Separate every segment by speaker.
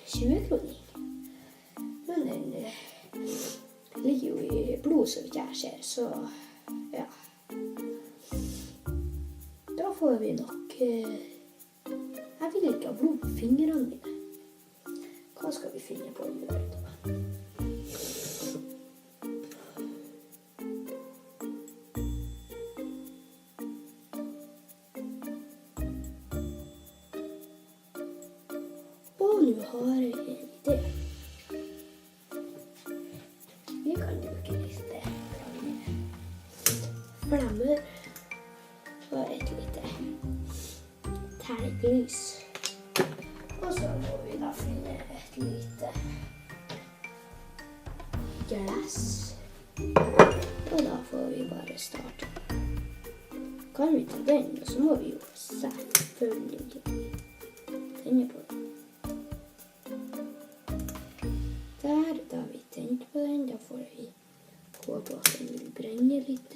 Speaker 1: 20-kroning. Men den ligger jo i blod, så vidt jeg ser, så ja. Da får vi nok... Jeg vil ikke ha blod på fingrene mine. Hva skal vi finne på å gjøre da? Nå har jeg en idé. Vi kan bruke litt flammer og et lite terglys. Og så må vi da finne et lite glass. Og da får vi bare starte. Kan vi ta den, og så må vi jo selvfølgelig tenne på den. Der, da har vi tent på den. Da får vi håpe at den vil brenne litt.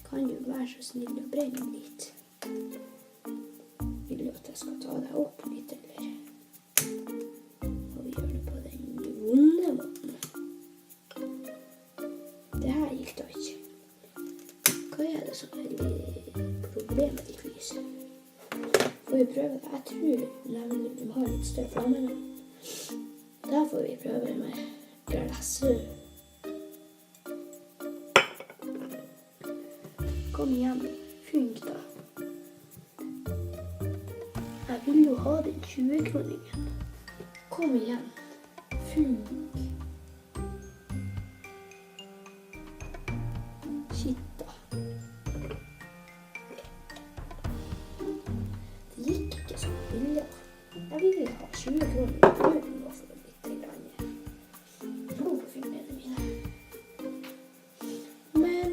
Speaker 1: Kan du være så snill å brenne litt? Vil du at jeg skal ta deg opp litt, eller? Og vi gjør det på den vonde måten. Det her gikk da ikke. Hva er det som er problemet med ditt lys? Får vi prøve det? Jeg tror nemlig vi må ha litt større flammer nå. Da får vi prøve med glasset. Kom igjen, fynk da. Jeg vil jo ha den 20-kroningen. Kom igjen, fynk. Shit da. Det gikk ikke så billig. Jeg vil ha 20 kroner. Jeg prøver nå for litt blod på fingrene mine. Men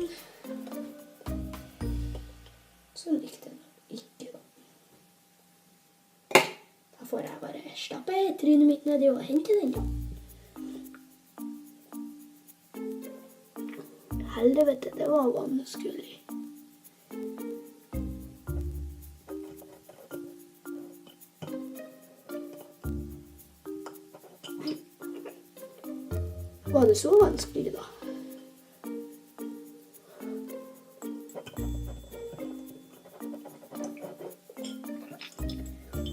Speaker 1: sånn gikk det ikke da. Da får jeg bare stappe trynet mitt nedi og hente den da. Helvete, det var vanskelig. Var det så vanskelig da?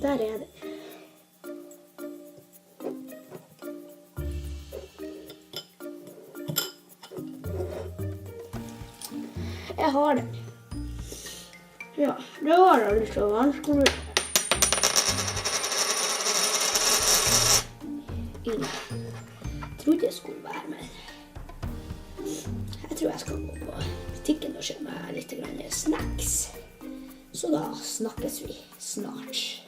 Speaker 1: Der er det. Jeg har den. Ja, det var aldri så vanskelig. Jeg trodde jeg skulle være med. Jeg tror jeg skal gå på butikken og kjøpe meg litt snacks. Så da snakkes vi snart.